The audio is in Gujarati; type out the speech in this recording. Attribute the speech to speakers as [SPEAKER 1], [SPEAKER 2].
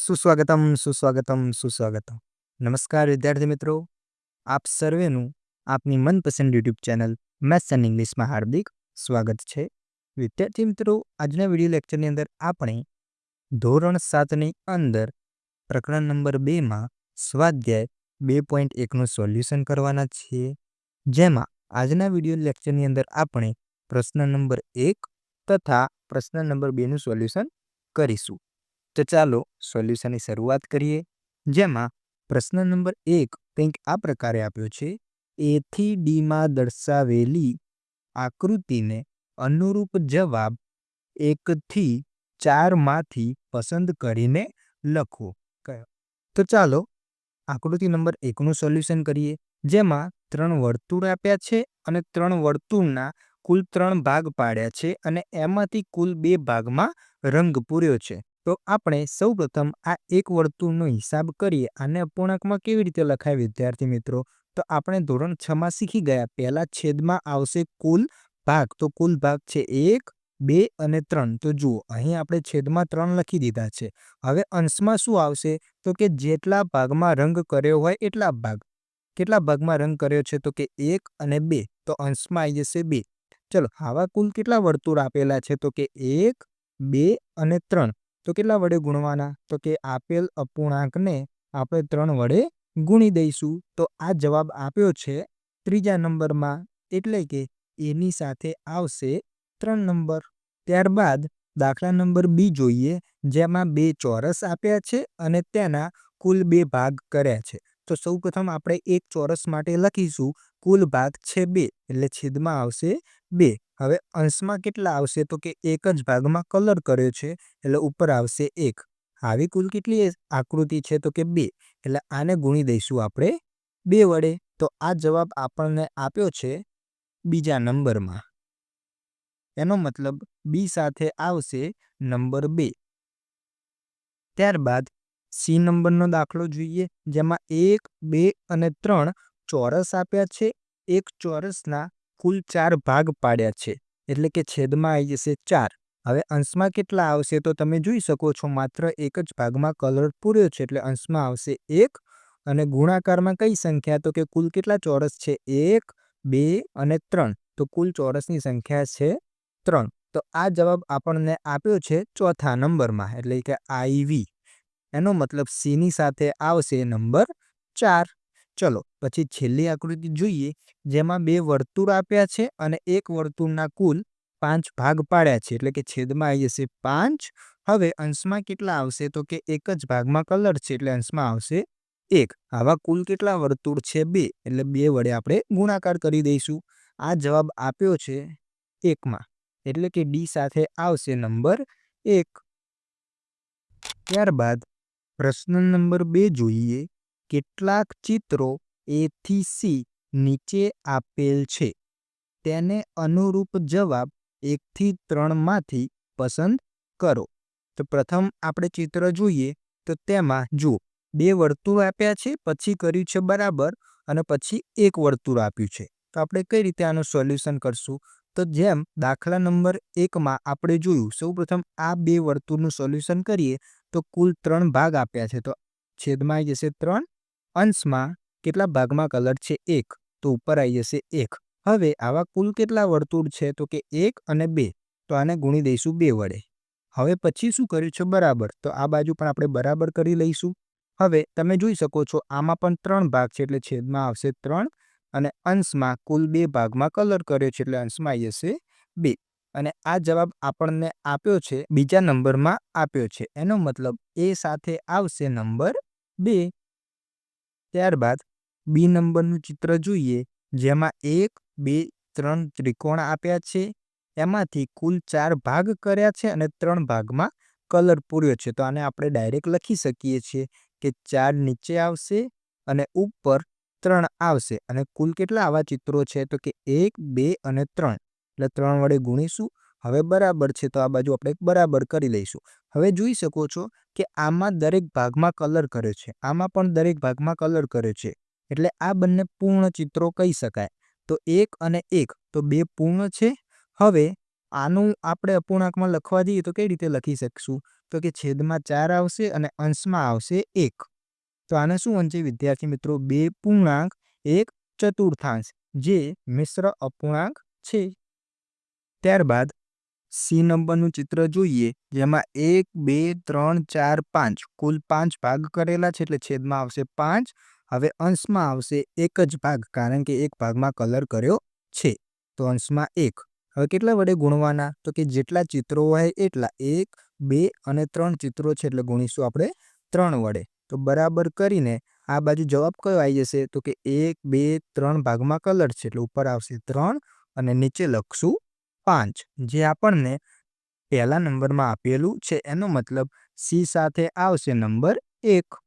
[SPEAKER 1] सुस्वागतम सुस्वागतम सुस्वागतम। नमस्कार विद्यार्थी मित्रों, आप सर्वेનું આપની મનપસંદ યુટ્યુબ ચેનલ મેથ્સ એન્ડ ઇંગ્લિશમાં હાર્દિક સ્વાગત છે। વિદ્યાર્થી મિત્રો, આજના વિડીયો લેક્ચરની અંદર આપણે ધોરણ 7ની અંદર પ્રકરણ નંબર 2માં સ્વાધ્યાય 2.1નું સોલ્યુશન કરવાના છીએ, જેમાં આજના વિડીયો લેક્ચરની અંદર આપણે પ્રશ્ન નંબર 1 તથા પ્રશ્ન નંબર 2નું સોલ્યુશન કરીશું। તો ચાલો સોલ્યુશનની શરૂઆત કરીએ, જેમાં પ્રશ્ન નંબર 1 કંઈક આ પ્રકારે આપ્યો છે। એ થી ડીમાં દર્શાવેલી આકૃતિને અનુરૂપ જવાબ 1 થી 4 માંથી પસંદ કરીને લખો। તો ચાલો આકૃતિ નંબર 1નું સોલ્યુશન કરીએ, જેમાં 3 વર્તુળ આપ્યા છે અને 3 વર્તુળના કુલ 3 ભાગ પાડ્યા છે અને એમાંથી કુલ 2 ભાગમાં રંગ પૂર્યો છે। તો આપણે સૌપ્રથમ આ એક વર્તુળનો હિસાબ કરીએ। આને અપૂર્ણાંકમાં કેવી રીતે લખાય વિદ્યાર્થી મિત્રો? તો આપણે ધોરણ 6માં શીખી ગયા, પહેલા છેદમાં આવશે કુલ ભાગ। તો કુલ ભાગ છે 1, 2 અને 3। તો જુઓ, અહીં આપણે છેદમાં 3 લખી દીધા છે। હવે અંશમાં શું આવશે? તો કે જેટલા ભાગમાં રંગ કર્યો હોય એટલા ભાગ। કેટલા ભાગમાં રંગ કર્યો છે? તો કે 1 અને 2। તો અંશમાં આવી જશે 2। ચલો, આવા કુલ કેટલા વર્તુળ આપેલા છે? તો કે 1, 2 અને 3। તો કેટલા વડે ગુણવાના? તો કે આપેલ અપૂર્ણાંકને આપણે 3 વડે ગુણી દઈશું। તો આ જવાબ આપ્યો છે ત્રીજા નંબરમાં, એટલે કે એની સાથે આવશે 3 નંબર। ત્યારબાદ દાખલા નંબર 2 જોઈએ, જેમાં 2 ચોરસ આપ્યા છે અને તેના કુલ 2 ભાગ કર્યા છે। તો સૌપ્રથમ આપણે એક ચોરસ માટે લખીશું કુલ ભાગ છે 2, એટલે છેદમાં આવશે 2। હવે અંશમાં કેટલા આવશે? તો કે એક જ ભાગમાં કલર કર્યો છે એટલે ઉપર આવશે 1। આવી કુલ કેટલી આકૃતિ છે? તો કે 2, એટલે આને ગુણી દઈશું આપણે 2 વડે। તો આ જવાબ આપણને આપ્યો છે બીજા નંબરમાં, એનો મતલબ બી સાથે આવશે નંબર 2। ત્યારબાદ સી નંબરનો દાખલો જોઈએ, જેમાં 1, 2 અને 3 ચોરસ આપ્યા છે। એક ચોરસના કુલ 4 ભાગ પાડ્યા છે, એટલે કે છેદમાં આવી જશે 4। હવે અંશમાં કેટલા આવશે? તો તમે જોઈ શકો છો, માત્ર એક જ ભાગમાં કલર પૂર્યો છે એટલે અંશમાં આવશે 1। અને ગુણાકારમાં કઈ સંખ્યા? તો કે કુલ કેટલા ચોરસ છે? 1, 2 અને 3। તો કુલ ચોરસની સંખ્યા છે 3। તો આ જવાબ આપણને આપ્યો છે ચોથા નંબરમાં, એટલે કે IV। એનો મતલબ સીની સાથે આવશે નંબર 4। ચલો પછી છેલ્લી આકૃતિ જોઈએ, જેમાં 2 વર્તુળ આપ્યા છે અને એક વર્તુળના કુલ 5 ભાગ પાડ્યા છે, એટલે કે છેદમાં આવી જશે 5। હવે અંશમાં કેટલા આવશે? તો કે એક જ ભાગમાં કલર છે એટલે અંશમાં આવશે 1। આવા કુલ કેટલા વર્તુળ છે? 2, એટલે 2 વડે આપણે ગુણાકાર કરી દઈશું। આ જવાબ આપ્યો છે 1માં, એટલે કે ડી સાથે આવશે નંબર 1। ત્યારબાદ પ્રશ્ન નંબર 2 જોઈએ, કેટલાક ચિત્રો એ થી સી નીચે આપેલ છે, તેને અનુરૂપ જવાબ 1 થી 3 માંથી પસંદ કરો। તો પ્રથમ આપણે ચિત્ર જોઈએ, તો તેમાં જુઓ 2 વર્તુળ આપ્યા છે, પછી કર્યું છે બરાબર અને પછી એક વર્તુળ આપ્યું છે। તો આપણે કઈ રીતે આનું સોલ્યુશન કરશું? તો જેમ દાખલા નંબર 1માં આપણે જોયું, સૌપ્રથમ આ 2 વર્તુળનું સોલ્યુશન કરીએ તો કુલ 3 ભાગ આપ્યા છે, તો છેદમાં આવી જશે 3। અંશમાં કેટલા ભાગમાં કલર છે? 1, તો ઉપર આવી જશે 1। હવે આવા કુલ કેટલા વર્તુળ છે? તો કે 1 અને 2। તો આને ગુણી દઈશું 2 વડે। હવે પછી શું કર્યું છે? બરાબર। તો આ બાજુ પણ આપણે બરાબર કરી લઈશું। હવે તમે જોઈ શકો છો, આમાં પણ 3 ભાગ છે એટલે છેદમાં આવશે 3 અને અંશમાં કુલ 2 ભાગમાં કલર કર્યો છે એટલે અંશમાં આવી જશે 2। અને આ જવાબ આપણને આપ્યો છે બીજા નંબરમાં આપ્યો છે, એનો મતલબ એ સાથે આવશે નંબર 2। ત્યારબાદ બી નંબરનું ચિત્ર જોઈએ, જેમાં 1, 2, 3 ત્રિકોણ આપ્યા છે, એમાંથી કુલ 4 ભાગ કર્યા છે અને 3 ભાગમાં કલર પૂર્યો છે। તો આને આપણે ડાયરેક્ટ લખી શકીએ છીએ કે 4 નીચે આવશે અને ઉપર 3 આવશે। અને કુલ કેટલા આવા ચિત્રો છે? તો કે 1, 2 અને 3, એટલે 3 વડે ગુણીશું। હવે બરાબર છે, તો આ બાજુ આપણે બરાબર કરી લઈશું। હવે જોઈ શકો છો કે આમાં દરેક ભાગમાં કલર કર્યો છે, આમાં પણ દરેક ભાગમાં કલર કર્યો છે, એટલે આ બંને પૂર્ણ ચિત્રો કહી શકાય। તો 1 અને 1, તો 2 પૂર્ણ છે। હવે આનું આપણે અપૂર્ણાંકમાં લખવા જઈએ તો કઈ રીતે લખી શકશું? તો કે છેદમાં 4 આવશે અને અંશમાં આવશે 1. તો આને શું વંચાય વિદ્યાર્થી મિત્રો? 2 પૂર્ણાંક 1 ચતુર્થાંશ, જે મિશ્ર અપૂર્ણાંક છે. ત્યારબાદ સી નંબરનું ચિત્ર જોઈએ, જેમાં 1, 2, 3, 4, 5 કુલ 5 ભાગ કરેલા છે, એટલે છેદમાં આવશે 5. હવે અંશમાં આવશે 1 જ ભાગ, કારણ કે એક ભાગમાં કલર કર્યો છે, તો અંશમાં 1. હવે કેટલા વડે ગુણવાના? તો કે જેટલા ચિત્રો હોય એટલા. 1, 2 અને 3 ચિત્રો છે, એટલે ગુણીશું આપણે 3 વડે. તો બરાબર કરીને આ બાજુ જવાબ કયો આવી જશે? તો કે 1, 2, 3 ભાગમાં કલર છે, એટલે ઉપર આવશે 3 અને નીચે લખશું 5, જે આપણને પહેલા નંબરમાં આપેલું છે. એનો મતલબ સી સાથે આવશે નંબર 1.